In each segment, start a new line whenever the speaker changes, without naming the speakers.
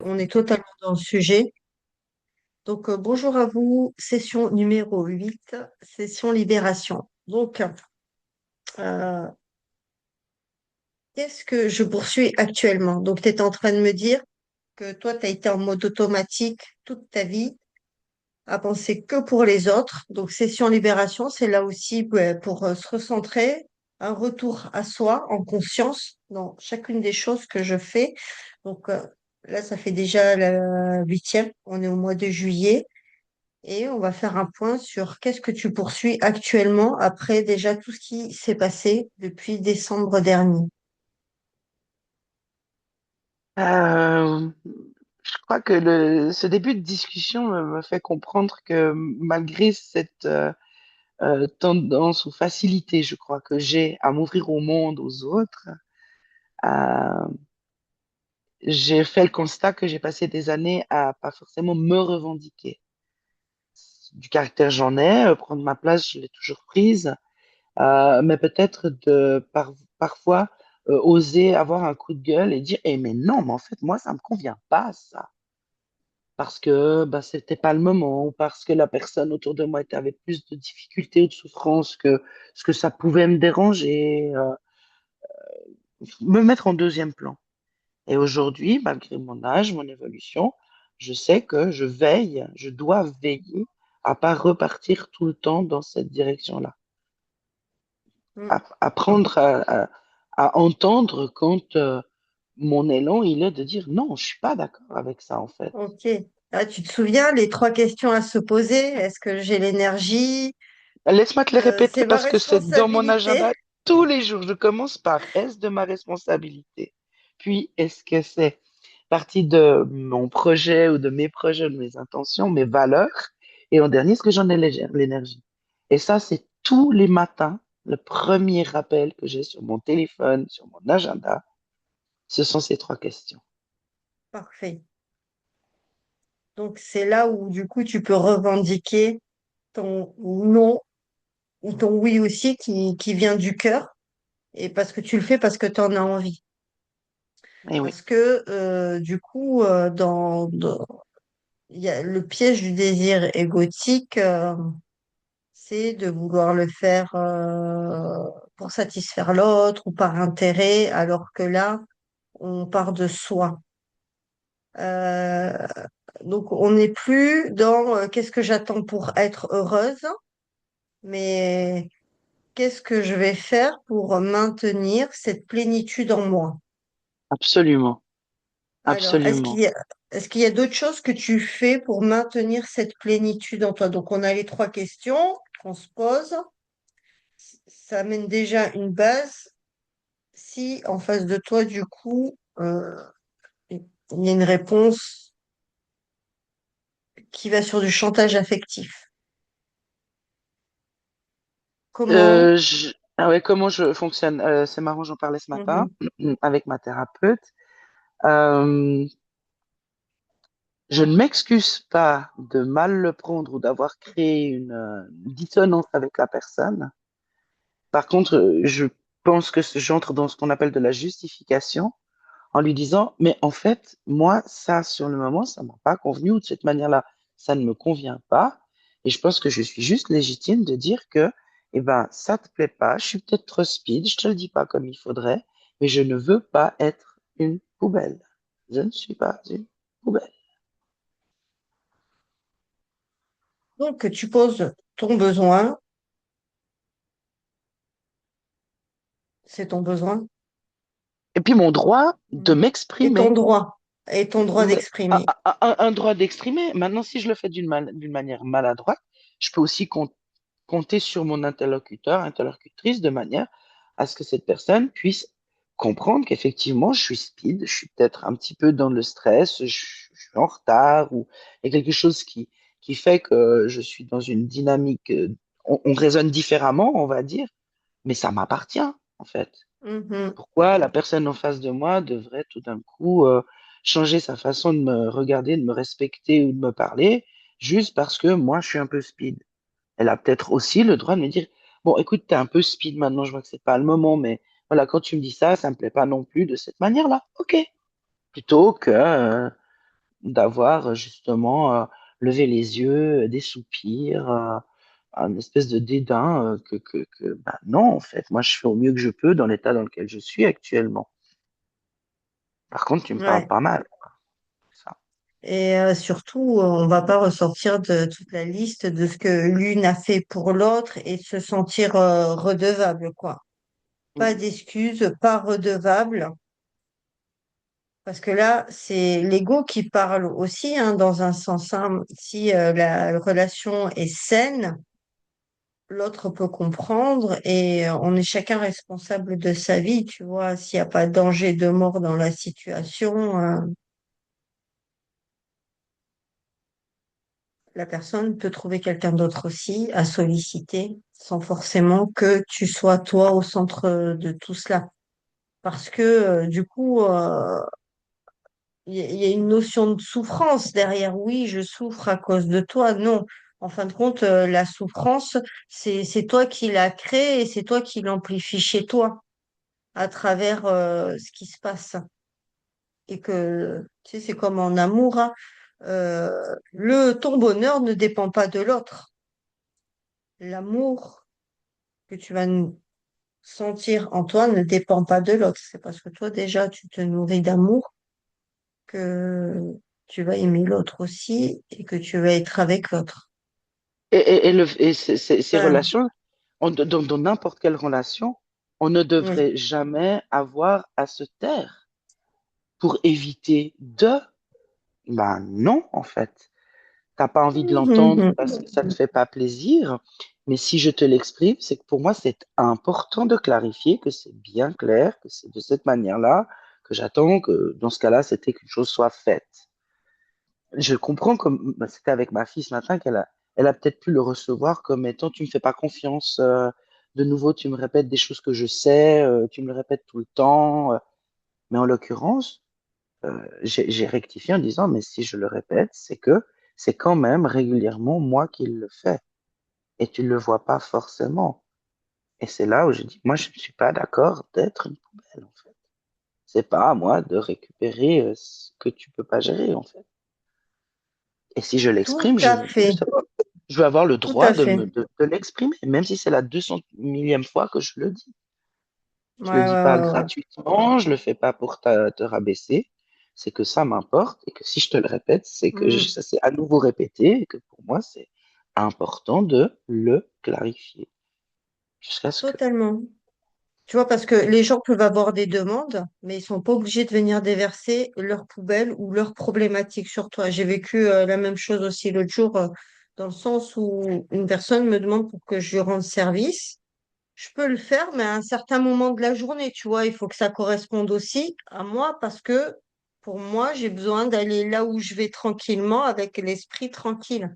On est totalement dans le sujet. Donc, bonjour à vous, session numéro 8, session libération. Donc, euh, qu'est-ce que je poursuis actuellement? Donc, tu es en train de me dire que toi, tu as été en mode automatique toute ta vie, à penser que pour les autres. Donc, session libération, c'est là aussi pour se recentrer, un retour à soi en conscience dans chacune des choses que je fais. Donc, là, ça fait déjà la huitième, on est au mois de juillet. Et on va faire un point sur qu'est-ce que tu poursuis actuellement après déjà tout ce qui s'est passé depuis décembre dernier.
Euh, je crois que ce début de discussion me fait comprendre que malgré cette tendance ou facilité, je crois, que j'ai à m'ouvrir au monde, aux autres, euh, j'ai fait le constat que j'ai passé des années à pas forcément me revendiquer. Du caractère, j'en ai, prendre ma place, je l'ai toujours prise, mais peut-être parfois oser avoir un coup de gueule et dire, eh mais non, mais en fait, moi, ça me convient pas, ça. Parce que bah, c'était pas le moment, ou parce que la personne autour de moi avait plus de difficultés ou de souffrances que ce que ça pouvait me déranger, me mettre en deuxième plan. Et aujourd'hui, malgré mon âge, mon évolution, je sais que je dois veiller à pas repartir tout le temps dans cette direction-là.
Hmm,
Apprendre à entendre quand mon élan, il est de dire non, je suis pas d'accord avec ça, en fait.
ok. Ah, tu te souviens, les trois questions à se poser? Est-ce que j'ai l'énergie?
Laisse-moi te les répéter
C'est ma
parce que c'est dans mon
responsabilité?
agenda tous les jours. Je commence par est-ce de ma responsabilité? Puis est-ce que c'est partie de mon projet ou de mes projets, de mes intentions, mes valeurs? Et en dernier, est-ce que j'en ai l'énergie? Et ça, c'est tous les matins, le premier rappel que j'ai sur mon téléphone, sur mon agenda. Ce sont ces trois questions.
Parfait. Donc, c'est là où, du coup, tu peux revendiquer ton non ou ton oui aussi qui vient du cœur et parce que tu le fais parce que tu en as envie.
Et oui,
Parce que, du coup, il y a le piège du désir égotique, c'est de vouloir le faire pour satisfaire l'autre ou par intérêt, alors que là, on part de soi. Euh, donc, on n'est plus dans qu'est-ce que j'attends pour être heureuse, mais qu'est-ce que je vais faire pour maintenir cette plénitude en moi.
absolument,
Alors,
absolument.
est-ce qu'il y a d'autres choses que tu fais pour maintenir cette plénitude en toi? Donc, on a les trois questions qu'on se pose. Ça amène déjà une base. Si en face de toi, du coup, il y a une réponse qui va sur du chantage affectif. Comment?
Ah ouais, comment je fonctionne? C'est marrant, j'en parlais ce matin
Mhm.
avec ma thérapeute. Euh, je ne m'excuse pas de mal le prendre ou d'avoir créé une dissonance avec la personne. Par contre, je pense que j'entre dans ce qu'on appelle de la justification en lui disant, mais en fait, moi, ça, sur le moment, ça m'a pas convenu ou de cette manière-là, ça ne me convient pas. Et je pense que je suis juste légitime de dire que, eh ben, ça te plaît pas, je suis peut-être trop speed, je te le dis pas comme il faudrait, mais je ne veux pas être une poubelle. Je ne suis pas une poubelle.
Donc, tu poses ton besoin, c'est ton besoin,
Et puis mon droit de
Mhm. Et ton
m'exprimer,
droit, et ton droit
mais
d'exprimer.
un droit d'exprimer. Maintenant, si je le fais d'une manière maladroite, je peux aussi compter sur mon interlocuteur, interlocutrice, de manière à ce que cette personne puisse comprendre qu'effectivement, je suis speed, je suis peut-être un petit peu dans le stress, je suis en retard, ou il y a quelque chose qui fait que je suis dans une dynamique, on raisonne différemment, on va dire, mais ça m'appartient, en fait.
Mhm.
Pourquoi la personne en face de moi devrait tout d'un coup changer sa façon de me regarder, de me respecter ou de me parler, juste parce que moi, je suis un peu speed? Elle a peut-être aussi le droit de me dire, bon, écoute, t'es un peu speed maintenant, je vois que c'est pas le moment, mais voilà, quand tu me dis ça, ça me plaît pas non plus de cette manière-là. Ok. Plutôt que, d'avoir justement levé les yeux, des soupirs, un espèce de dédain bah non, en fait, moi je fais au mieux que je peux dans l'état dans lequel je suis actuellement. Par contre, tu me parles
Ouais.
pas mal, ça.
Et surtout, on va pas ressortir de toute la liste de ce que l'une a fait pour l'autre et se sentir redevable, quoi. Pas
Mm.
d'excuses, pas redevable. Parce que là, c'est l'ego qui parle aussi, hein, dans un sens, hein. Si la relation est saine, l'autre peut comprendre et on est chacun responsable de sa vie, tu vois. S'il n'y a pas de danger de mort dans la situation, la personne peut trouver quelqu'un d'autre aussi à solliciter sans forcément que tu sois toi au centre de tout cela. Parce que du coup, il y a une notion de souffrance derrière. Oui, je souffre à cause de toi. Non. En fin de compte, la souffrance, c'est toi qui l'as créée et c'est toi qui l'amplifies chez toi à travers ce qui se passe. Et que, tu sais, c'est comme en amour, hein. Ton bonheur ne dépend pas de l'autre. L'amour que tu vas sentir en toi ne dépend pas de l'autre. C'est parce que toi, déjà, tu te nourris d'amour que tu vas aimer l'autre aussi et que tu vas être avec l'autre.
Et ces
Enfin,
relations, dans n'importe quelle relation, on ne
oui.
devrait jamais avoir à se taire pour éviter de. Ben non, en fait. T'as pas envie de l'entendre
Mhm.
parce que ça te fait pas plaisir. Mais si je te l'exprime, c'est que pour moi, c'est important de clarifier que c'est bien clair, que c'est de cette manière-là que j'attends que dans ce cas-là, c'était qu'une chose soit faite. Je comprends comme bah, c'était avec ma fille ce matin elle a peut-être pu le recevoir comme étant tu me fais pas confiance. De nouveau, tu me répètes des choses que je sais, tu me le répètes tout le temps. Mais en l'occurrence, j'ai rectifié en disant, mais si je le répète, c'est que c'est quand même régulièrement moi qui le fais. Et tu ne le vois pas forcément. Et c'est là où je dis, moi, je ne suis pas d'accord d'être une poubelle, en fait. C'est pas à moi de récupérer ce que tu peux pas gérer, en fait. Et si je
Tout
l'exprime,
à fait,
je veux avoir le
tout
droit
à fait.
de l'exprimer, même si c'est la 200 millième fois que je le dis.
Ouais,
Je le
ouais,
dis pas
ouais, ouais.
gratuitement, je le fais pas pour te rabaisser. C'est que ça m'importe et que si je te le répète, c'est que
Mm,
ça s'est à nouveau répété et que pour moi, c'est important de le clarifier jusqu'à ce que.
totalement. Tu vois, parce que les gens peuvent avoir des demandes, mais ils sont pas obligés de venir déverser leur poubelle ou leurs problématiques sur toi. J'ai vécu la même chose aussi l'autre jour, dans le sens où une personne me demande pour que je lui rende service. Je peux le faire, mais à un certain moment de la journée, tu vois, il faut que ça corresponde aussi à moi parce que pour moi, j'ai besoin d'aller là où je vais tranquillement avec l'esprit tranquille.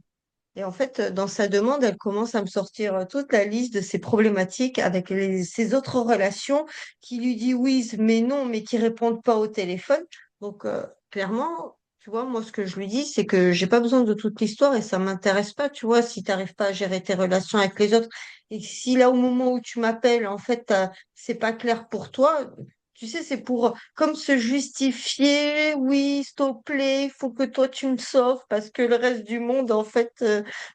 Et en fait, dans sa demande, elle commence à me sortir toute la liste de ses problématiques avec ses autres relations qui lui dit oui, mais non, mais qui répondent pas au téléphone. Donc, clairement, tu vois, moi, ce que je lui dis, c'est que j'ai pas besoin de toute l'histoire et ça m'intéresse pas, tu vois, si tu n'arrives pas à gérer tes relations avec les autres. Et si là, au moment où tu m'appelles, en fait, c'est pas clair pour toi, tu sais, c'est pour comme se justifier, oui, s'il te plaît, il faut que toi tu me sauves parce que le reste du monde, en fait,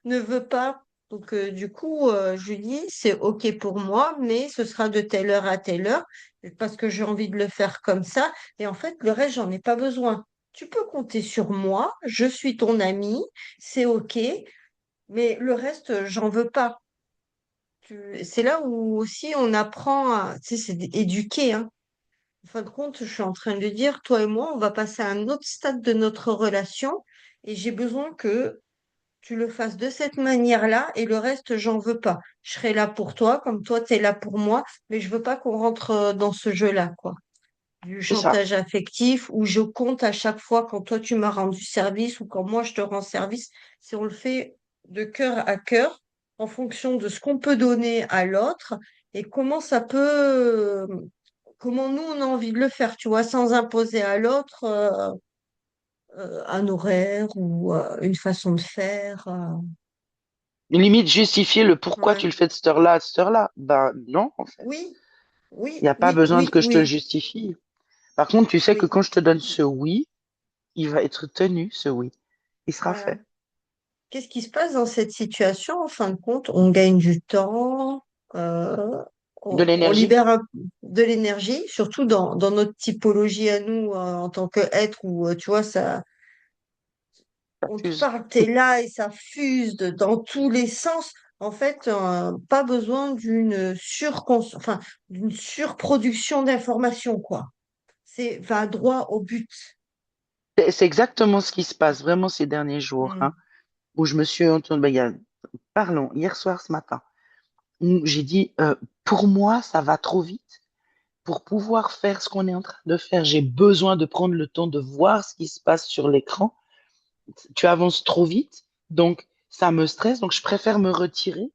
ne veut pas. Donc, du coup, je lui dis, c'est OK pour moi, mais ce sera de telle heure à telle heure, parce que j'ai envie de le faire comme ça. Et en fait, le reste, j'en ai pas besoin. Tu peux compter sur moi, je suis ton ami, c'est OK, mais le reste, j'en veux pas. C'est là où aussi on apprend à, tu sais, c'est éduquer, hein. En fin de compte, je suis en train de dire, toi et moi, on va passer à un autre stade de notre relation et j'ai besoin que tu le fasses de cette manière-là et le reste, j'en veux pas. Je serai là pour toi, comme toi, tu es là pour moi, mais je veux pas qu'on rentre dans ce jeu-là, quoi. Du
C'est ça,
chantage affectif où je compte à chaque fois quand toi, tu m'as rendu service ou quand moi, je te rends service. Si on le fait de cœur à cœur, en fonction de ce qu'on peut donner à l'autre et comment ça peut, comment nous, on a envie de le faire, tu vois, sans imposer à l'autre un horaire ou une façon de faire.
limite justifier le pourquoi tu
Ouais.
le fais de cette heure-là à cette heure-là. Ben non, en fait.
Oui,
Il n'y
oui,
a pas
oui,
besoin
oui,
que je te le
oui,
justifie. Par contre, tu sais que
oui.
quand je te donne ce oui, il va être tenu, ce oui. Il sera
Voilà.
fait.
Qu'est-ce qui se passe dans cette situation? En fin de compte, on gagne du temps, euh,
De
on
l'énergie,
libère de l'énergie, surtout dans notre typologie à nous en tant qu'être où, tu vois,
ça
on te
fuse.
parle, t'es là et ça fuse dans tous les sens. En fait, pas besoin enfin, d'une surproduction d'informations, quoi. C'est va droit au but.
C'est exactement ce qui se passe vraiment ces derniers jours, hein,
Mm.
où je me suis entendue, ben, parlons, hier soir, ce matin, où j'ai dit, pour moi, ça va trop vite. Pour pouvoir faire ce qu'on est en train de faire, j'ai besoin de prendre le temps de voir ce qui se passe sur l'écran. Tu avances trop vite, donc ça me stresse, donc je préfère me retirer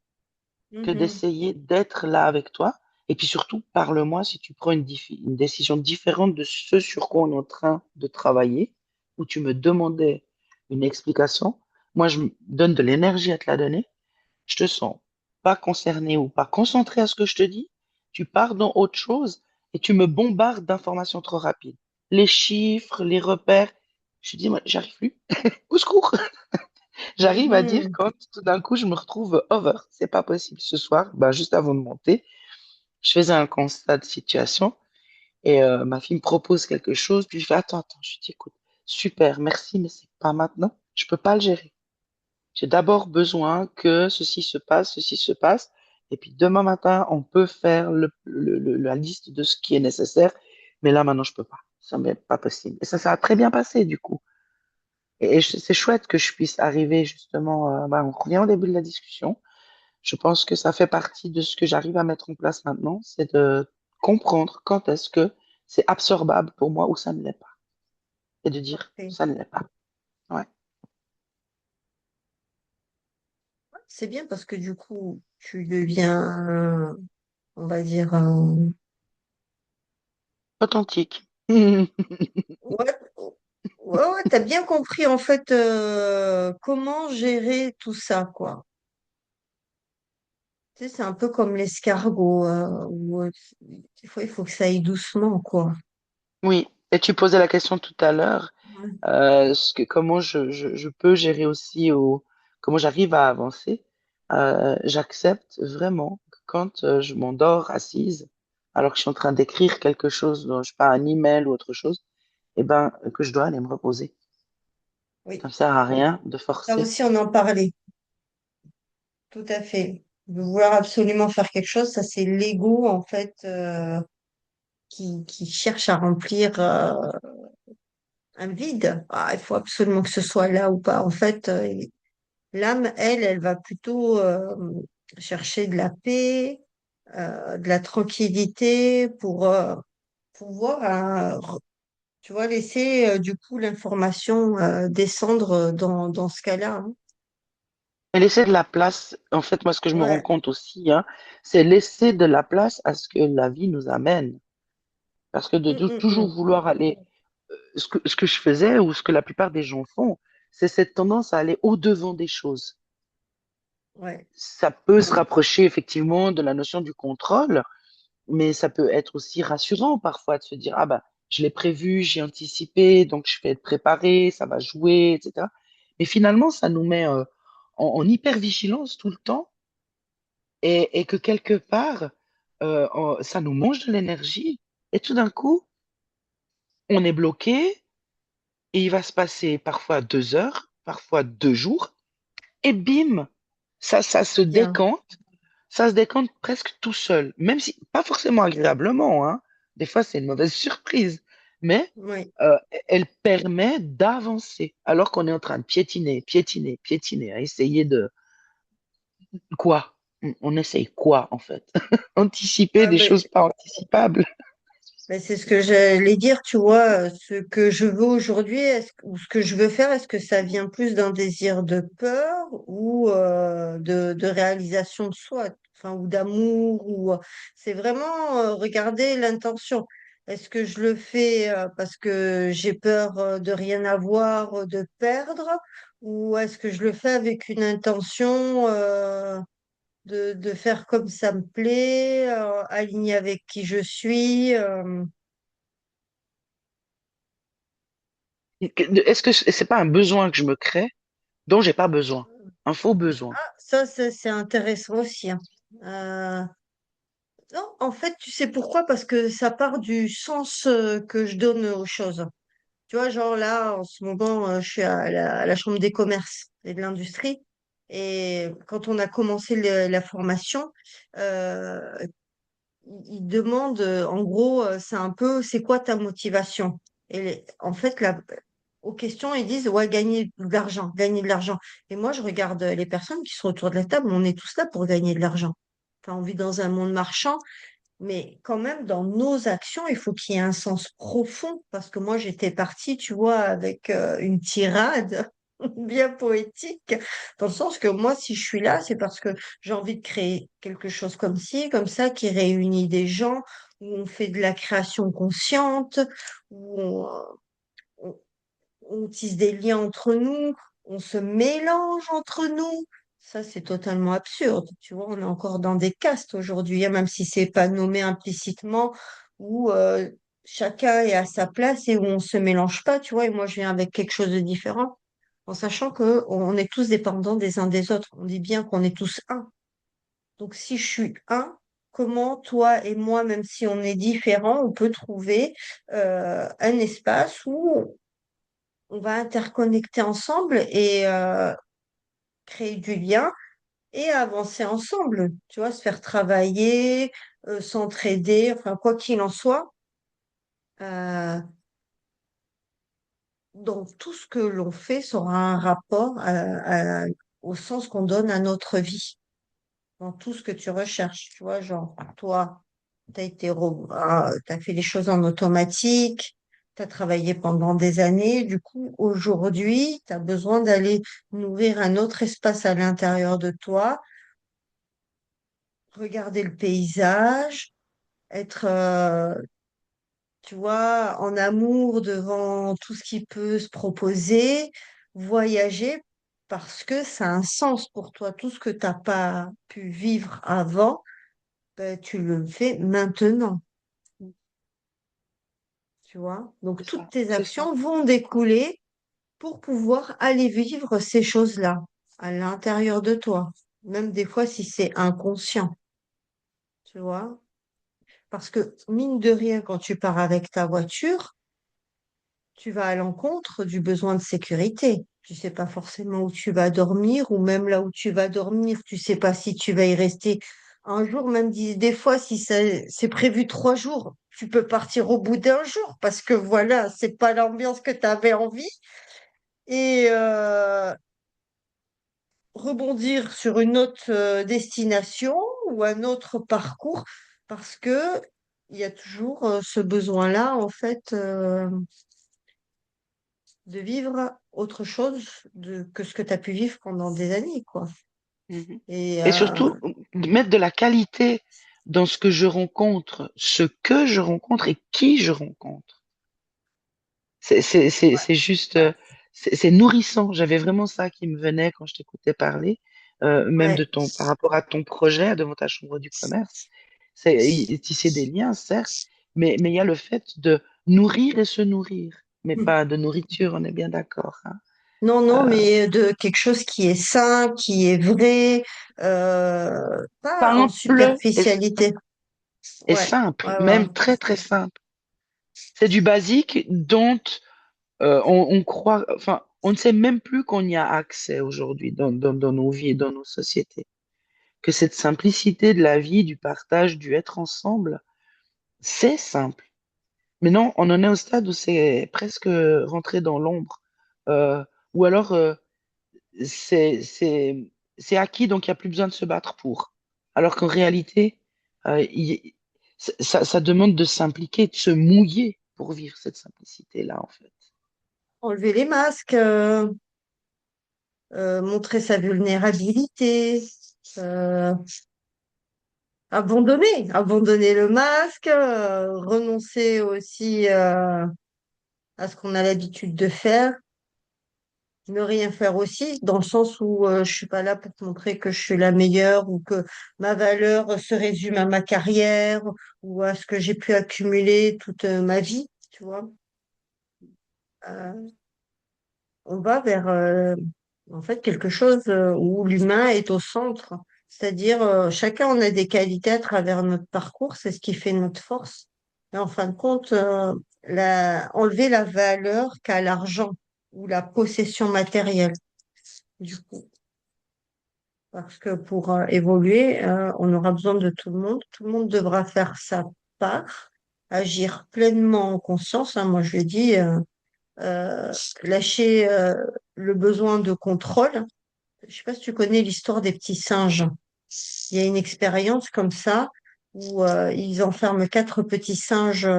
que
Mhm.
d'essayer d'être là avec toi. Et puis surtout, parle-moi si tu prends une décision différente de ce sur quoi on est en train de travailler, où tu me demandais une explication. Moi, je me donne de l'énergie à te la donner. Je te sens pas concerné ou pas concentré à ce que je te dis. Tu pars dans autre chose et tu me bombardes d'informations trop rapides. Les chiffres, les repères. Je te dis, moi, j'arrive plus. Au secours! J'arrive à dire
Mhm.
quand tout d'un coup je me retrouve over. C'est pas possible. Ce soir, bah, juste avant de monter, je faisais un constat de situation et ma fille me propose quelque chose. Puis je fais attends. Je dis écoute, super, merci, mais c'est pas maintenant. Je peux pas le gérer. J'ai d'abord besoin que ceci se passe. Et puis demain matin, on peut faire la liste de ce qui est nécessaire. Mais là, maintenant, je peux pas. Ça m'est pas possible. Et ça a très bien passé du coup. Et c'est chouette que je puisse arriver justement, bah, on revient au début de la discussion. Je pense que ça fait partie de ce que j'arrive à mettre en place maintenant, c'est de comprendre quand est-ce que c'est absorbable pour moi ou ça ne l'est pas. Et de dire
Parfait.
ça ne l'est pas. Ouais.
C'est bien parce que du coup, tu deviens, on va dire,
Authentique.
ouais, ouais, ouais, t'as bien compris en fait comment gérer tout ça, quoi. Tu sais, c'est un peu comme l'escargot, où des fois il faut que ça aille doucement, quoi.
Oui. Et tu posais la question tout à l'heure,
Ouais.
comment je peux gérer aussi comment j'arrive à avancer. J'accepte vraiment que quand je m'endors assise, alors que je suis en train d'écrire quelque chose, je sais pas, un email ou autre chose, eh ben, que je dois aller me reposer. Ça
Oui,
ne sert à rien de
ça
forcer.
aussi on en parlait, tout à fait. De vouloir absolument faire quelque chose, ça c'est l'ego en fait qui cherche à remplir un vide. Ah, il faut absolument que ce soit là ou pas. En fait, l'âme, elle va plutôt chercher de la paix, de la tranquillité pour pouvoir, tu vois, laisser du coup l'information descendre dans ce cas-là, hein.
Et laisser de la place, en fait, moi, ce que je me rends
Ouais.
compte aussi, hein, c'est laisser de la place à ce que la vie nous amène. Parce que
Mm, mm,
toujours
mm.
vouloir aller, ce que je faisais ou ce que la plupart des gens font, c'est cette tendance à aller au-devant des choses.
Ouais.
Ça peut se rapprocher effectivement de la notion du contrôle, mais ça peut être aussi rassurant parfois de se dire, ah ben, je l'ai prévu, j'ai anticipé, donc je vais être préparé, ça va jouer, etc. Mais finalement, ça nous met en hyper-vigilance tout le temps et que quelque part, ça nous mange de l'énergie. Et tout d'un coup, on est bloqué et il va se passer parfois 2 heures, parfois 2 jours, et bim, ça se
Bien.
décante, ça se décante presque tout seul, même si pas forcément agréablement, hein. Des fois, c'est une mauvaise surprise, mais
Oui.
euh, elle permet d'avancer alors qu'on est en train de piétiner, à essayer de quoi? On essaye quoi en fait? Anticiper
Ah
des
ben,
choses pas anticipables.
ben, c'est ce que j'allais dire, tu vois, ce que je veux aujourd'hui, ou ce que je veux faire, est-ce que ça vient plus d'un désir de peur ou de réalisation de soi, enfin, ou d'amour, ou c'est vraiment regarder l'intention. Est-ce que je le fais parce que j'ai peur de rien avoir, de perdre, ou est-ce que je le fais avec une intention de faire comme ça me plaît, aligné avec qui je suis.
Est-ce que c'est pas un besoin que je me crée dont j'ai pas besoin? Un faux besoin.
Ça, c'est intéressant aussi, hein. Euh, non, en fait, tu sais pourquoi? Parce que ça part du sens que je donne aux choses. Tu vois, genre là, en ce moment, je suis à la Chambre des commerces et de l'industrie. Et quand on a commencé la formation, euh, ils demandent, en gros, c'est un peu, c'est quoi ta motivation? Et en fait, aux questions, ils disent, ouais, gagner de l'argent, gagner de l'argent. Et moi, je regarde les personnes qui sont autour de la table, on est tous là pour gagner de l'argent. Enfin, on vit dans un monde marchand, mais quand même, dans nos actions, il faut qu'il y ait un sens profond, parce que moi, j'étais partie, tu vois, avec une tirade bien poétique, dans le sens que moi, si je suis là, c'est parce que j'ai envie de créer quelque chose comme ci, comme ça, qui réunit des gens, où on fait de la création consciente, où on- on tisse des liens entre nous, on se mélange entre nous. Ça, c'est totalement absurde. Tu vois, on est encore dans des castes aujourd'hui, hein, même si c'est pas nommé implicitement, où chacun est à sa place et où on se mélange pas, tu vois. Et moi, je viens avec quelque chose de différent, en sachant que on est tous dépendants des uns des autres. On dit bien qu'on est tous un. Donc, si je suis un, comment toi et moi, même si on est différents, on peut trouver un espace où on va interconnecter ensemble et créer du lien et avancer ensemble, tu vois, se faire travailler, s'entraider, enfin, quoi qu'il en soit, euh, donc tout ce que l'on fait sera un rapport au sens qu'on donne à notre vie, dans tout ce que tu recherches, tu vois, genre, toi, tu as été t'as fait les choses en automatique, tu as travaillé pendant des années. Du coup, aujourd'hui, tu as besoin d'aller nourrir un autre espace à l'intérieur de toi, regarder le paysage, être, tu vois, en amour devant tout ce qui peut se proposer, voyager parce que ça a un sens pour toi. Tout ce que tu n'as pas pu vivre avant, ben, tu le fais maintenant. Tu vois. Donc,
C'est
toutes
ça,
tes
c'est ça.
actions vont découler pour pouvoir aller vivre ces choses-là à l'intérieur de toi, même des fois si c'est inconscient, tu vois. Parce que, mine de rien, quand tu pars avec ta voiture, tu vas à l'encontre du besoin de sécurité. Tu sais pas forcément où tu vas dormir, ou même là où tu vas dormir, tu sais pas si tu vas y rester un jour, même des fois, si c'est prévu 3 jours, tu peux partir au bout d'un jour parce que voilà, c'est pas l'ambiance que tu avais envie. Et rebondir sur une autre destination ou un autre parcours parce que il y a toujours ce besoin-là, en fait, de vivre autre chose que ce que tu as pu vivre pendant des années, quoi.
Mhm.
Et
Et surtout, mettre de la qualité dans ce que je rencontre, ce que je rencontre et qui je rencontre. C'est juste, c'est nourrissant. J'avais vraiment ça qui me venait quand je t'écoutais parler, même
ouais,
de par rapport à ton projet devant ta chambre du commerce. C'est tisser des liens, certes, mais il y a le fait de nourrir et se nourrir, mais pas de nourriture, on est bien d'accord, hein.
non, non,
Euh,
mais de quelque chose qui est sain, qui est vrai, pas en
simple
superficialité.
et
Ouais,
simple,
ouais, ouais.
même très très simple. C'est du basique dont on croit, enfin, on ne sait même plus qu'on y a accès aujourd'hui dans nos vies et dans nos sociétés. Que cette simplicité de la vie, du partage, du être ensemble, c'est simple. Mais non, on en est au stade où c'est presque rentré dans l'ombre. Euh, ou alors, c'est, c'est, c'est acquis, donc il n'y a plus besoin de se battre pour. Alors qu'en réalité, ça demande de s'impliquer, de se mouiller pour vivre cette simplicité-là, en fait.
Enlever les masques, montrer sa vulnérabilité, euh, abandonner le masque, renoncer aussi à ce qu'on a l'habitude de faire, ne rien faire aussi, dans le sens où je suis pas là pour te montrer que je suis la meilleure ou que ma valeur se résume à ma carrière ou à ce que j'ai pu accumuler toute ma vie, tu vois. on va vers en fait quelque chose où l'humain est au centre. C'est-à-dire, chacun on a des qualités à travers notre parcours, c'est ce qui fait notre force. Et en fin de compte, enlever la valeur qu'a l'argent ou la possession matérielle. Du coup, parce que pour évoluer, on aura besoin de tout le monde. Tout le monde devra faire sa part, agir pleinement en conscience, hein. Moi, je lui dis, euh, lâcher le besoin de contrôle. Je sais pas si tu connais l'histoire des petits singes. Il y a une expérience comme ça où ils enferment quatre petits singes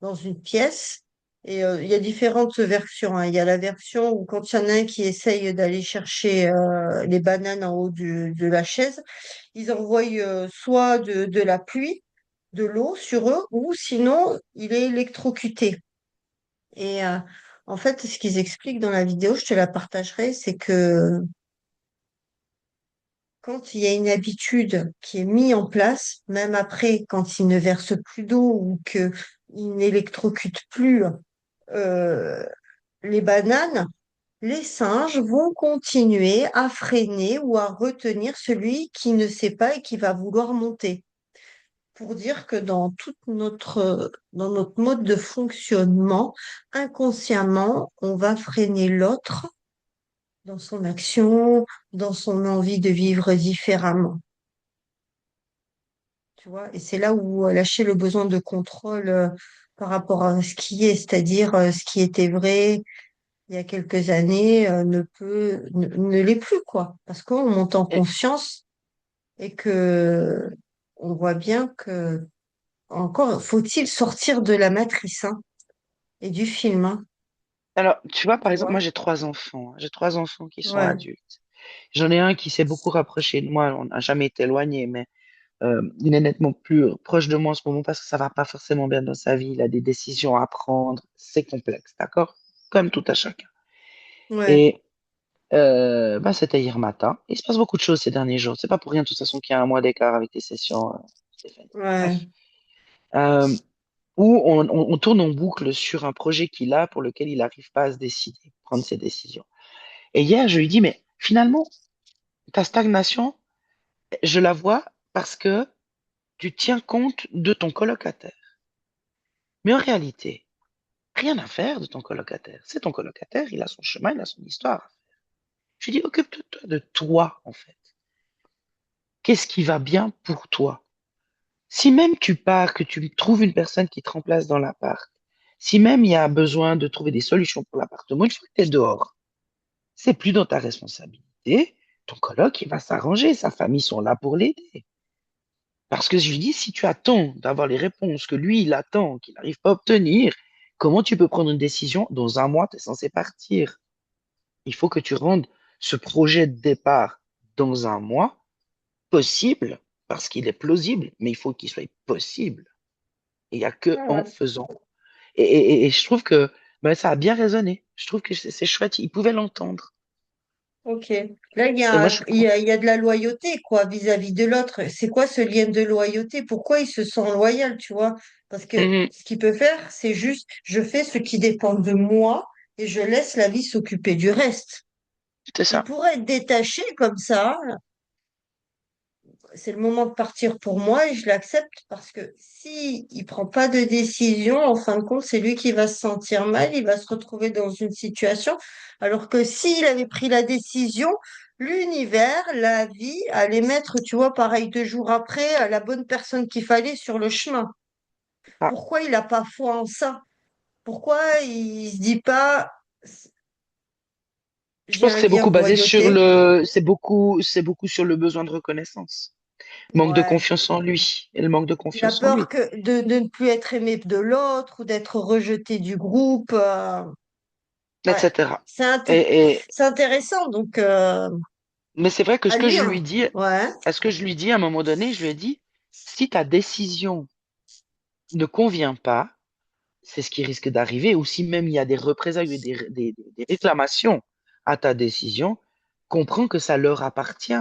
dans une pièce. Et il y a différentes versions, hein. Il y a la version où quand il y en a un qui essaye d'aller chercher les bananes en haut de la chaise, ils envoient soit de la pluie, de l'eau sur eux, ou sinon il est électrocuté. Et en fait, ce qu'ils expliquent dans la vidéo, je te la partagerai, c'est que quand il y a une habitude qui est mise en place, même après, quand il ne verse plus d'eau ou qu'il n'électrocute plus euh, les bananes, les singes vont continuer à freiner ou à retenir celui qui ne sait pas et qui va vouloir monter. Pour dire que dans notre mode de fonctionnement, inconsciemment, on va freiner l'autre dans son action, dans son envie de vivre différemment. Tu vois, et c'est là où lâcher le besoin de contrôle par rapport à ce qui est, c'est-à-dire ce qui était vrai il y a quelques années ne l'est plus, quoi. Parce qu'on monte en
Et
conscience et que on voit bien que encore faut-il sortir de la matrice, hein, et du film, hein,
alors, tu vois, par
tu
exemple,
vois.
moi j'ai 3 enfants. J'ai 3 enfants qui sont
Ouais,
adultes. J'en ai un qui s'est beaucoup rapproché de moi. On n'a jamais été éloigné, mais il est nettement plus proche de moi en ce moment parce que ça va pas forcément bien dans sa vie. Il a des décisions à prendre. C'est complexe, d'accord? Comme tout à chacun.
ouais,
Et bah, c'était hier matin. Il se passe beaucoup de choses ces derniers jours. C'est pas pour rien, de toute façon, qu'il y a un mois d'écart avec tes sessions, Stéphanie.
ouais,
Bref. Euh, Où on tourne en boucle sur un projet qu'il a pour lequel il n'arrive pas à se décider, prendre ses décisions. Et hier, je lui dis, mais finalement, ta stagnation, je la vois parce que tu tiens compte de ton colocataire. Mais en réalité, rien à faire de ton colocataire. C'est ton colocataire, il a son chemin, il a son histoire. Je lui dis, occupe-toi de toi, en fait. Qu'est-ce qui va bien pour toi? Si même tu pars, que tu trouves une personne qui te remplace dans l'appart, si même il y a besoin de trouver des solutions pour l'appartement, une fois que tu es dehors, c'est plus dans ta responsabilité. Ton coloc, il va s'arranger, sa famille sont là pour l'aider. Parce que je lui dis, si tu attends d'avoir les réponses que lui, il attend, qu'il n'arrive pas à obtenir, comment tu peux prendre une décision? Dans un mois, tu es censé partir. Il faut que tu rendes ce projet de départ dans un mois possible, parce qu'il est plausible, mais il faut qu'il soit possible. Et il n'y a que
ouais,
en
ouais.
faisant. Et je trouve que ben, ça a bien résonné. Je trouve que c'est chouette. Il pouvait l'entendre.
Ok. Là,
Et moi, je crois.
il y a de la loyauté, quoi, vis-à-vis de l'autre. C'est quoi ce lien de loyauté? Pourquoi il se sent loyal, tu vois? Parce que
Mhm,
ce qu'il peut faire, c'est juste, je fais ce qui dépend de moi et je laisse la vie s'occuper du reste.
c'est
Il
ça.
pourrait être détaché comme ça. C'est le moment de partir pour moi et je l'accepte parce que si il prend pas de décision, en fin de compte, c'est lui qui va se sentir mal, il va se retrouver dans une situation, alors que s'il avait pris la décision, l'univers, la vie allait mettre, tu vois, pareil 2 jours après, la bonne personne qu'il fallait sur le chemin.
Ah.
Pourquoi il n'a pas foi en ça? Pourquoi il se dit pas,
Je
j'ai
pense que
un
c'est
lien
beaucoup
de
basé sur
loyauté?
c'est beaucoup sur le besoin de reconnaissance. Manque de
Ouais.
confiance en lui et le manque de
Il a
confiance en
peur
lui,
que de ne plus être aimé de l'autre ou d'être rejeté du groupe. Ouais,
etc.
c'est int-
Et,
c'est intéressant. Donc,
mais c'est vrai que
à
ce que je
lire.
lui dis,
Ouais,
est-ce que je lui dis à un moment donné, je lui ai dit, si ta décision ne convient pas, c'est ce qui risque d'arriver, ou si même il y a des représailles ou des réclamations à ta décision, comprends que ça leur appartient.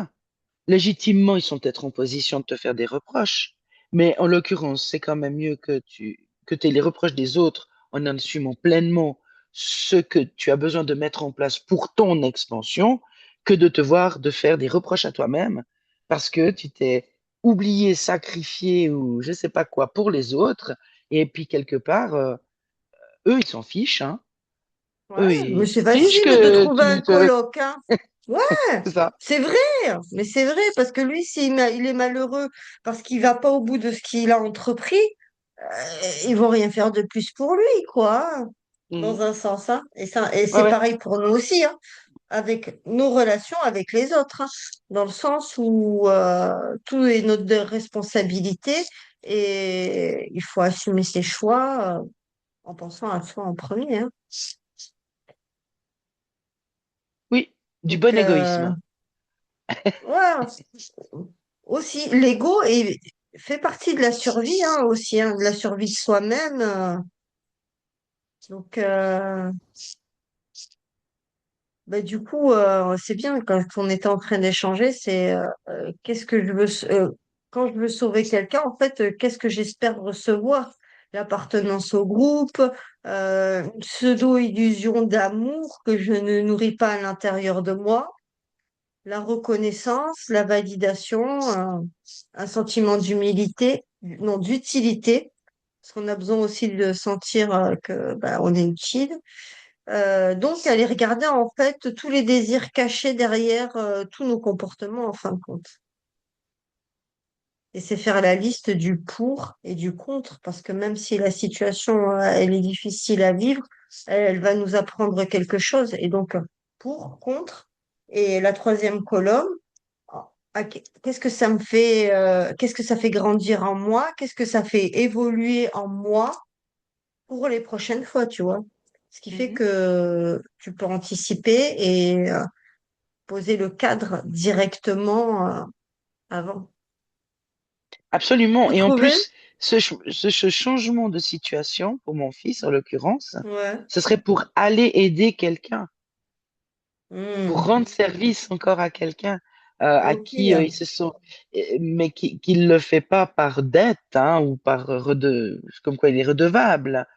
Légitimement, ils sont peut-être en position de te faire des reproches, mais en l'occurrence, c'est quand même mieux que tu aies les reproches des autres en assumant pleinement ce que tu as besoin de mettre en place pour ton expansion que de te voir de faire des reproches à toi-même parce que tu t'es oublié, sacrifié ou je sais pas quoi pour les autres. Et puis quelque part, eux, ils s'en fichent, hein.
Ouais,
Eux,
mais
ils
c'est
s'en fichent
facile de
que
trouver un
tu te...
coloc, hein. Ouais,
C'est ça.
c'est vrai, mais c'est vrai, parce que lui, il est malheureux parce qu'il va pas au bout de ce qu'il a entrepris, ils vont rien faire de plus pour lui, quoi, hein,
Mhm.
dans un sens, hein. Et
Ouais,
c'est
ouais.
pareil pour nous aussi, hein, avec nos relations avec les autres, hein, dans le sens où tout est notre responsabilité et il faut assumer ses choix en pensant à soi en premier, hein.
Oui, du
Donc,
bon égoïsme.
ouais, aussi, l'ego fait partie de la survie, hein, aussi, hein, de la survie de soi-même. Donc, bah, du coup, c'est bien quand on était en train d'échanger, c'est qu'est-ce que je veux, quand je veux sauver quelqu'un, en fait, qu'est-ce que j'espère recevoir? L'appartenance au groupe, une pseudo-illusion d'amour que je ne nourris pas à l'intérieur de moi, la reconnaissance, la validation, un sentiment d'humilité, non, d'utilité, parce qu'on a besoin aussi de sentir que bah, on est utile. Donc, aller regarder en fait tous les désirs cachés derrière tous nos comportements en fin de compte. Et c'est faire la liste du pour et du contre, parce que même si la situation elle est difficile à vivre, elle va nous apprendre quelque chose. Et donc, pour, contre. Et la troisième colonne, qu'est-ce que ça me fait, qu'est-ce que ça fait grandir en moi, qu'est-ce que ça fait évoluer en moi pour les prochaines fois, tu vois. Ce qui fait
Mhm.
que tu peux anticiper et poser le cadre directement avant.
Absolument.
Vous
Et en
trouvez?
plus, ce changement de situation, pour mon fils en l'occurrence,
Ouais.
ce serait pour aller aider quelqu'un, pour
Hmm.
rendre service encore à quelqu'un à
Ok.
qui ils se sont, mais qui ne le fait pas par dette, hein, ou par comme quoi il est redevable.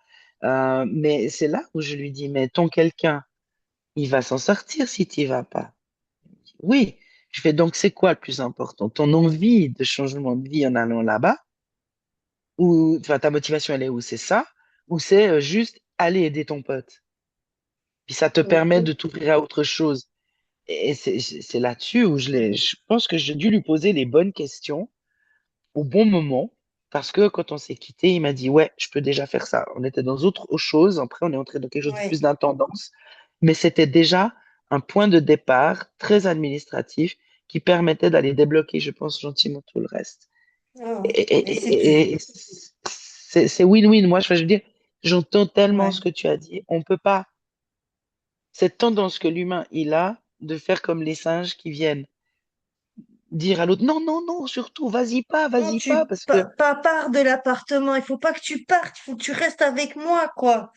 Mais c'est là où je lui dis, mais ton quelqu'un, il va s'en sortir si tu n'y vas pas. Oui, je fais donc c'est quoi le plus important? Ton envie de changement de vie en allant là-bas? Ou enfin, ta motivation, elle est où? C'est ça? Ou c'est juste aller aider ton pote? Puis ça te permet de
Ok.
t'ouvrir à autre chose. Et c'est là-dessus où je pense que j'ai dû lui poser les bonnes questions au bon moment. Parce que quand on s'est quitté, il m'a dit, ouais, je peux déjà faire ça. On était dans autre chose. Après, on est entré dans quelque chose de plus
Ouais.
d'intendance. Mais c'était déjà un point de départ très administratif qui permettait d'aller débloquer, je pense, gentiment tout le reste.
Ah.
Et,
Et c'est plus.
et c'est win-win. Moi, je veux dire, j'entends tellement ce
Ouais.
que tu as dit. On peut pas, cette tendance que l'humain, il a de faire comme les singes qui viennent dire à l'autre, non, non, non, surtout,
Non,
vas-y pas, parce que,
pas part de l'appartement. Il faut pas que tu partes. Il faut que tu restes avec moi, quoi.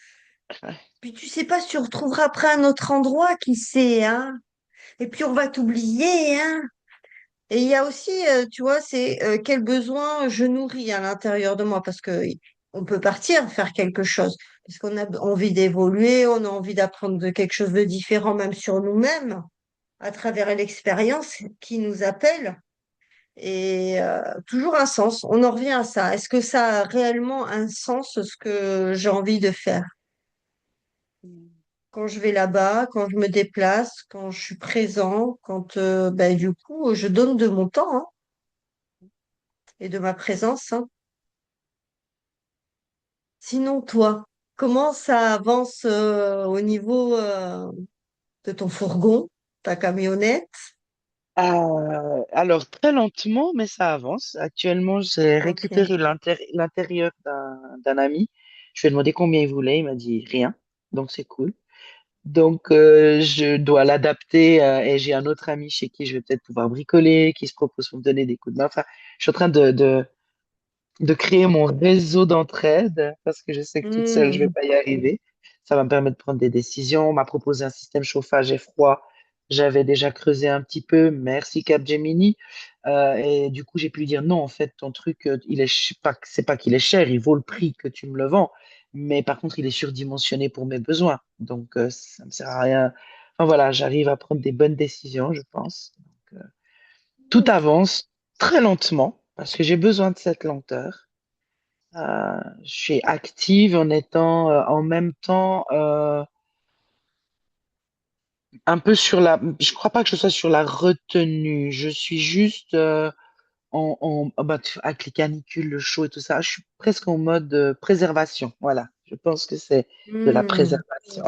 Puis tu sais pas si tu retrouveras après un autre endroit, qui sait, hein. Et puis on va t'oublier, hein. Et il y a aussi, tu vois, c'est quel besoin je nourris à l'intérieur de moi parce que on peut partir faire quelque chose parce qu'on a envie d'évoluer, on a envie d'apprendre de quelque chose de différent même sur nous-mêmes à travers l'expérience qui nous appelle et toujours un sens. On en revient à ça. Est-ce que ça a réellement un sens ce que j'ai envie de faire quand je vais là-bas, quand je me déplace, quand je suis présent, quand ben, du coup je donne de mon temps, hein, et de ma présence, hein. Sinon, toi, comment ça avance au niveau de ton fourgon, ta camionnette?
alors très lentement, mais ça avance. Actuellement, j'ai
Ok.
récupéré l'intérieur d'un ami. Je lui ai demandé combien il voulait, il m'a dit rien, donc c'est cool. Donc, je dois l'adapter et j'ai un autre ami chez qui je vais peut-être pouvoir bricoler, qui se propose pour me donner des coups de main. Enfin, je suis en train de créer mon réseau d'entraide parce que je sais que toute seule, je vais
Hmm.
pas y arriver. Ça va me permettre de prendre des décisions. On m'a proposé un système chauffage et froid. J'avais déjà creusé un petit peu. Merci Capgemini. Et du coup, j'ai pu lui dire non, en fait, ton truc, il est pas, c'est pas qu'il est cher, il vaut le prix que tu me le vends. mais par contre, il est surdimensionné pour mes besoins. Donc, ça me sert à rien. Enfin, voilà, j'arrive à prendre des bonnes décisions, je pense. Donc, tout
Ok.
avance très lentement parce que j'ai besoin de cette lenteur. Je suis active en étant en même temps un peu sur la. Je crois pas que je sois sur la retenue. Je suis juste avec les canicules, le chaud et tout ça. Je suis presque en mode préservation. Voilà. Je pense que c'est de la
Hmm.
préservation.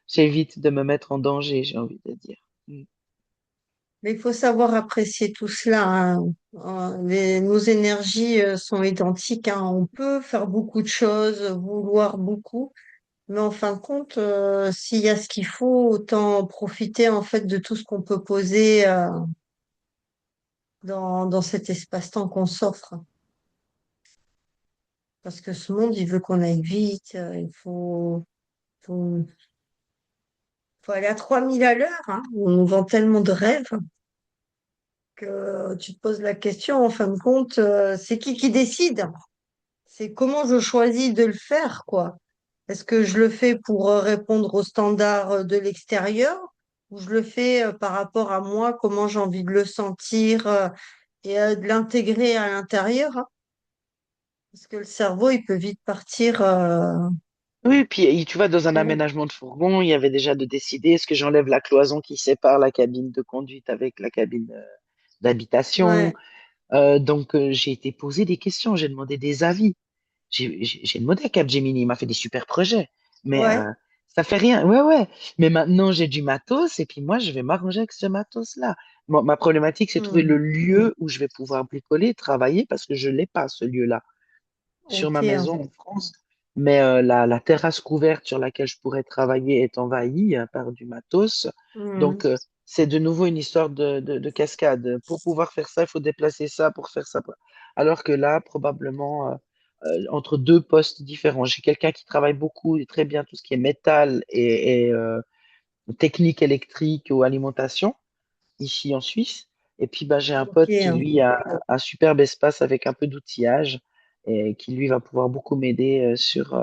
J'évite de me mettre en danger, j'ai envie de dire. Mm.
Mais il faut savoir apprécier tout cela, hein. Nos énergies sont identiques, hein. On peut faire beaucoup de choses, vouloir beaucoup, mais en fin de compte, s'il y a ce qu'il faut, autant profiter en fait de tout ce qu'on peut poser dans cet espace-temps qu'on s'offre. Parce que ce monde, il veut qu'on aille vite, faut, faut aller à 3000 à l'heure, hein. On nous vend tellement de rêves que tu te poses la question, en fin de compte, c'est qui décide? C'est comment je choisis de le faire, quoi. Est-ce que je le fais pour répondre aux standards de l'extérieur ou je le fais par rapport à moi, comment j'ai envie de le sentir et de l'intégrer à l'intérieur, hein. Parce que le cerveau, il peut vite partir.
Oui, puis tu vois, dans un
Mm.
aménagement de fourgon, il y avait déjà de décider est-ce que j'enlève la cloison qui sépare la cabine de conduite avec la cabine d'habitation.
Ouais,
J'ai été poser des questions, j'ai demandé des avis. J'ai demandé à Capgemini, il m'a fait des super projets, mais
ouais.
ça fait rien. Ouais, ouais. Mais maintenant, j'ai du matos et puis moi, je vais m'arranger avec ce matos-là. Ma problématique, c'est trouver le
Mm.
lieu où je vais pouvoir bricoler, travailler, parce que je l'ai pas, ce lieu-là, sur
Ok,
ma
hein.
maison en France. Mais la terrasse couverte sur laquelle je pourrais travailler est envahie par du matos.
Mm.
Donc, c'est de nouveau une histoire de cascade. Pour pouvoir faire ça, il faut déplacer ça pour faire ça. Alors que là, probablement, entre deux postes différents, j'ai quelqu'un qui travaille beaucoup et très bien tout ce qui est métal et technique électrique ou alimentation ici en Suisse. Et puis, bah, j'ai un
Ok,
pote qui,
hein.
lui, a un superbe espace avec un peu d'outillage et qui, lui, va pouvoir beaucoup m'aider sur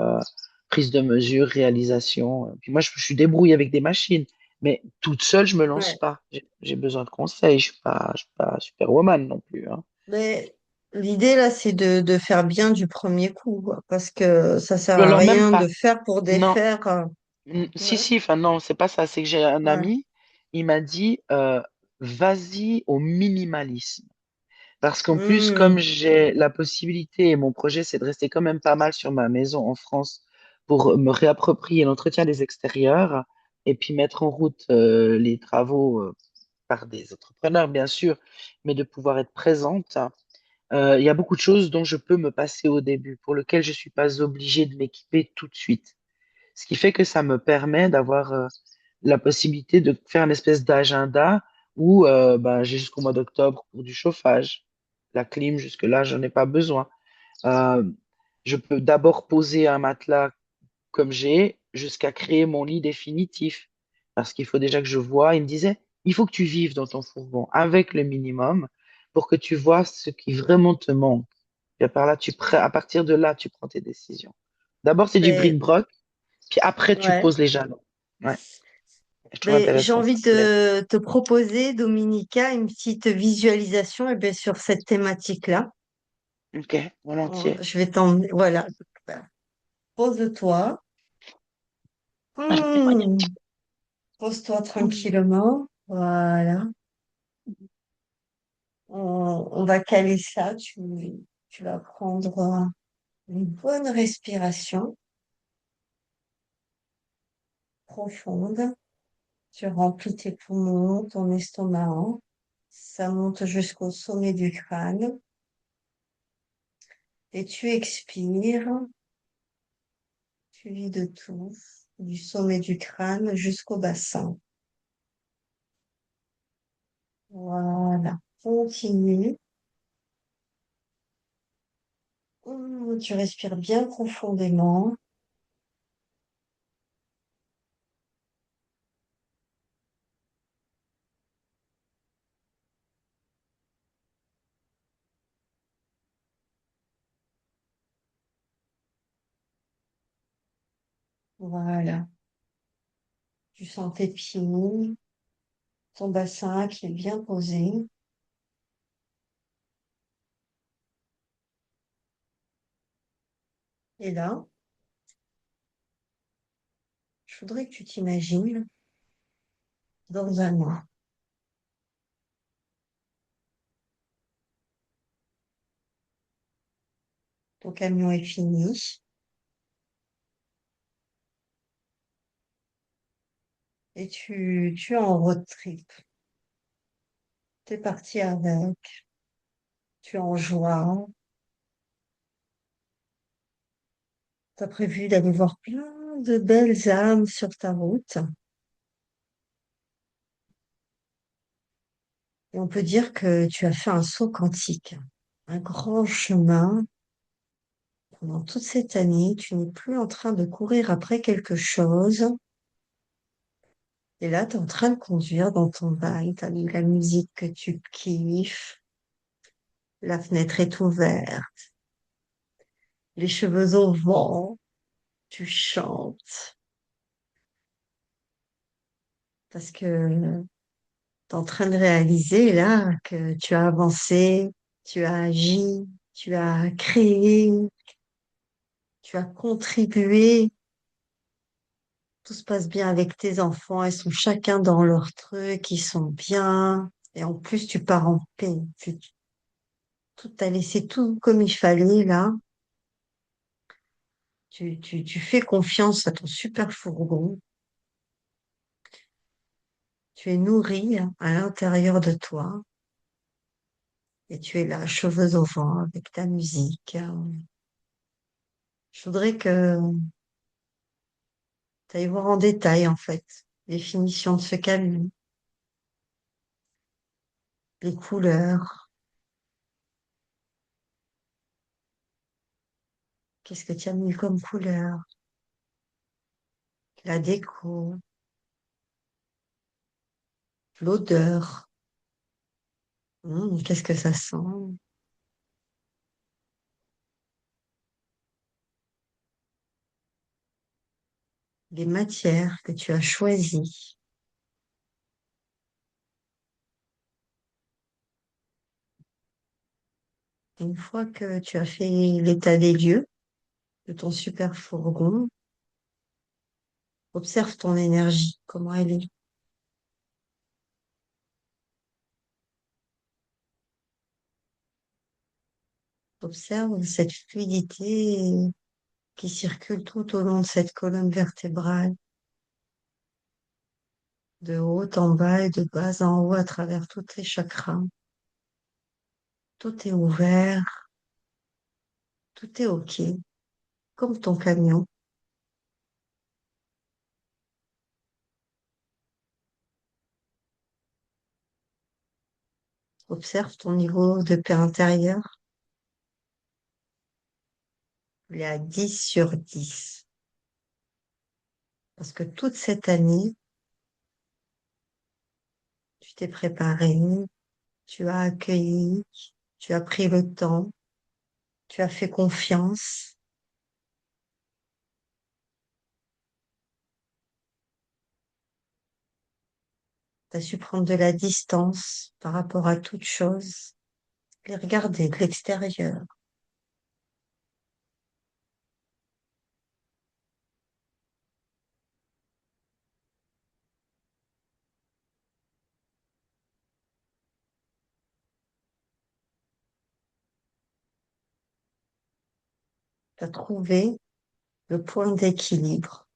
prise de mesure, réalisation. Puis moi, je suis débrouillée avec des machines, mais toute seule, je me lance
Ouais.
pas. J'ai besoin de conseils. Je suis pas superwoman non plus, hein.
Mais l'idée là, c'est de faire bien du premier coup, quoi, parce que ça sert à
Alors, même
rien de
pas.
faire pour
Non.
défaire.
Si,
Ouais,
si, enfin, non, c'est pas ça. C'est que j'ai un
ouais.
ami, il m'a dit, vas-y au minimalisme. Parce qu'en plus, comme
Hmm.
j'ai la possibilité, et mon projet, c'est de rester quand même pas mal sur ma maison en France pour me réapproprier l'entretien des extérieurs et puis mettre en route les travaux par des entrepreneurs, bien sûr, mais de pouvoir être présente. Il y a beaucoup de choses dont je peux me passer au début, pour lesquelles je suis pas obligée de m'équiper tout de suite. Ce qui fait que ça me permet d'avoir la possibilité de faire une espèce d'agenda où ben, j'ai jusqu'au mois d'octobre pour du chauffage. La clim, jusque-là, j'en ai pas besoin. Euh, je peux d'abord poser un matelas comme j'ai jusqu'à créer mon lit définitif. Parce qu'il faut déjà que je vois. Il me disait, il faut que tu vives dans ton fourgon avec le minimum pour que tu vois ce qui vraiment te manque. Et par là, à partir de là, tu prends tes décisions. D'abord, c'est du
Ben,
bric-broc. Puis après, tu
ouais.
poses les jalons. Ouais, je trouve
Ben, j'ai
intéressant
envie
ça. C'est
de te proposer, Dominica, une petite visualisation eh ben, sur cette thématique-là.
ok, volontiers.
Je vais t'emmener. Voilà. Ben, pose-toi.
Ah, je vais m'éloigner un petit
Hmm. Pose-toi
peu.
tranquillement. Voilà. On va caler ça. Tu vas prendre une bonne respiration profonde. Tu remplis tes poumons, ton estomac, hein. Ça monte jusqu'au sommet du crâne. Et tu expires. Tu vides tout, du sommet du crâne jusqu'au bassin. Voilà. Continue. Tu respires bien profondément. Voilà. Tu sens tes pieds, ton bassin qui est bien posé. Et là, je voudrais que tu t'imagines dans un mois. Ton camion est fini et tu es en road trip. Tu es parti avec, tu es en joie. Tu as prévu d'aller voir plein de belles âmes sur ta route. Et on peut dire que tu as fait un saut quantique, un grand chemin. Pendant toute cette année, tu n'es plus en train de courir après quelque chose. Et là, tu es en train de conduire dans ton bail, tu as mis la musique que tu kiffes, la fenêtre est ouverte, les cheveux au vent, tu chantes parce que tu es en train de réaliser là que tu as avancé, tu as agi, tu as créé, tu as contribué. Tout se passe bien avec tes enfants, ils sont chacun dans leur truc, ils sont bien. Et en plus, tu pars en paix. Tout, t'as laissé tout comme il fallait là. Tu fais confiance à ton super fourgon. Tu es nourri à l'intérieur de toi. Et tu es là, cheveux au vent, avec ta musique. Je voudrais que tu ailles voir en détail, en fait, les finitions de ce camion, les couleurs. Qu'est-ce que tu as mis comme couleur? La déco, l'odeur. Qu'est-ce que ça sent? Les matières que tu as choisies. Une fois que tu as fait l'état des lieux de ton super fourgon, observe ton énergie, comment elle est. Observe cette fluidité qui circule tout au long de cette colonne vertébrale, de haut en bas et de bas en haut à travers toutes les chakras. Tout est ouvert, tout est OK, comme ton camion. Observe ton niveau de paix intérieure. Il est à 10 sur 10. Parce que toute cette année, tu t'es préparé, tu as accueilli, tu as pris le temps, tu as fait confiance, tu as su prendre de la distance par rapport à toute chose et regarder de l'extérieur. Tu as trouvé le point d'équilibre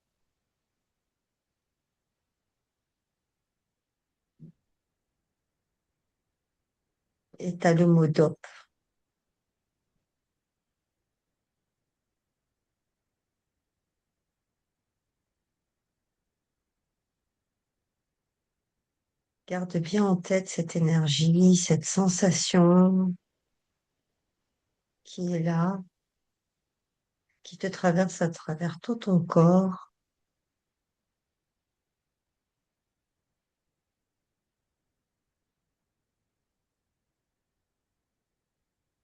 et tu as le mot d'op. Garde bien en tête cette énergie, cette sensation qui est là, qui te traverse à travers tout ton corps,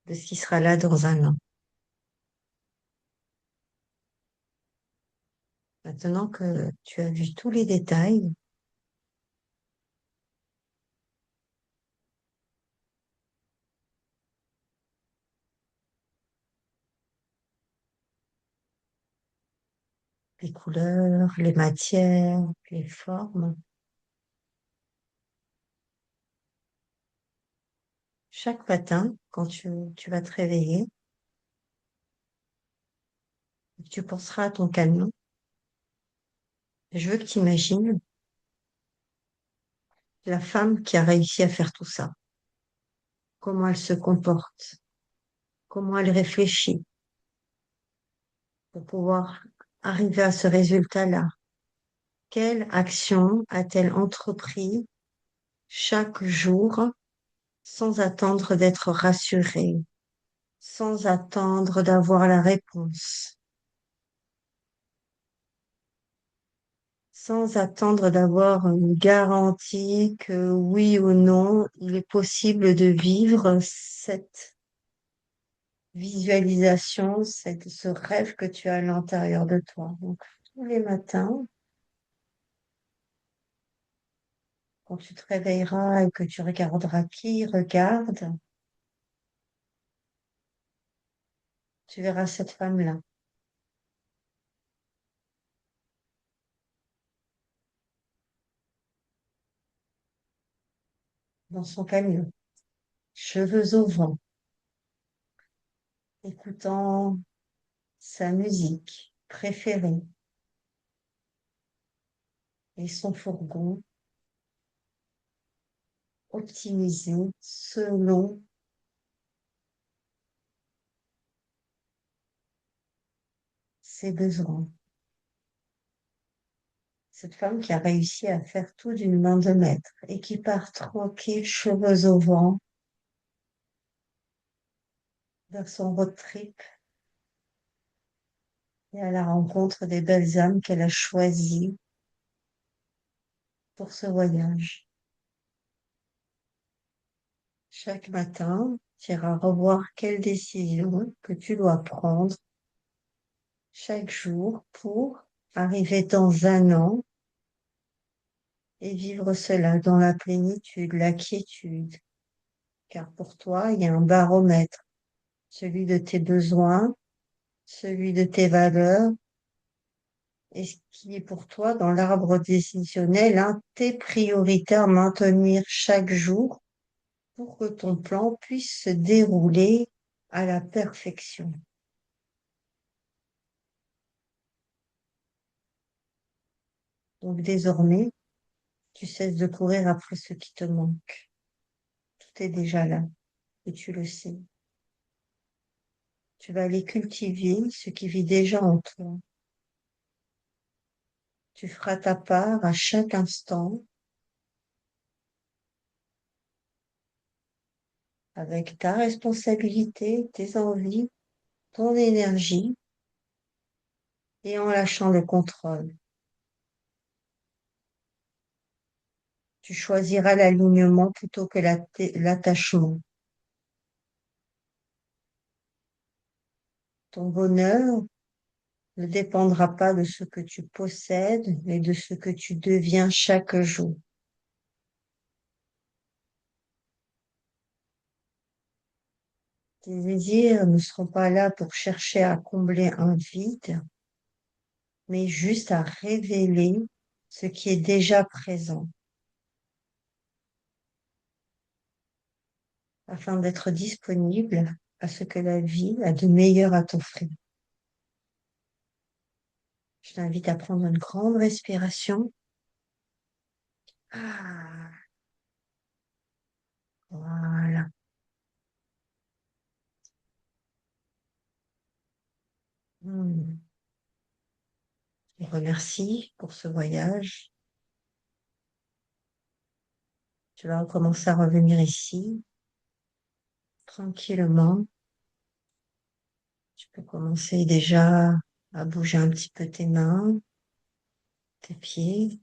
de ce qui sera là dans un an. Maintenant que tu as vu tous les détails, les couleurs, les matières, les formes, chaque matin, quand tu vas te réveiller, tu penseras à ton camion. Je veux que tu imagines la femme qui a réussi à faire tout ça, comment elle se comporte, comment elle réfléchit pour pouvoir arriver à ce résultat-là. Quelle action a-t-elle entrepris chaque jour sans attendre d'être rassurée, sans attendre d'avoir la réponse, sans attendre d'avoir une garantie que oui ou non, il est possible de vivre cette visualisation, ce rêve que tu as à l'intérieur de toi. Donc, tous les matins, quand tu te réveilleras et que tu regarderas qui regarde, tu verras cette femme-là dans son camion, cheveux au vent, écoutant sa musique préférée et son fourgon optimisé selon ses besoins. Cette femme qui a réussi à faire tout d'une main de maître et qui part tranquille, cheveux au vent, vers son road trip et à la rencontre des belles âmes qu'elle a choisies pour ce voyage. Chaque matin, tu iras revoir quelle décision que tu dois prendre chaque jour pour arriver dans un an et vivre cela dans la plénitude, la quiétude. Car pour toi, il y a un baromètre, celui de tes besoins, celui de tes valeurs, et ce qui est pour toi dans l'arbre décisionnel, hein, tes priorités à maintenir chaque jour pour que ton plan puisse se dérouler à la perfection. Donc désormais, tu cesses de courir après ce qui te manque. Tout est déjà là et tu le sais. Tu vas aller cultiver ce qui vit déjà en toi. Tu feras ta part à chaque instant avec ta responsabilité, tes envies, ton énergie et en lâchant le contrôle. Tu choisiras l'alignement plutôt que l'attachement. Ton bonheur ne dépendra pas de ce que tu possèdes, mais de ce que tu deviens chaque jour. Tes désirs ne seront pas là pour chercher à combler un vide, mais juste à révéler ce qui est déjà présent, afin d'être disponible à ce que la vie a de meilleur à t'offrir. Je t'invite à prendre une grande respiration. Ah, voilà. Hmm. Je te remercie pour ce voyage. Tu vas recommencer à revenir ici, tranquillement. Tu peux commencer déjà à bouger un petit peu tes mains, tes pieds.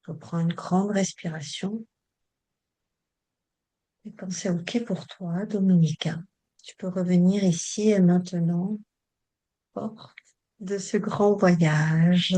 Reprends une grande respiration. Et quand c'est OK pour toi, Dominica, tu peux revenir ici et maintenant porte de ce grand voyage.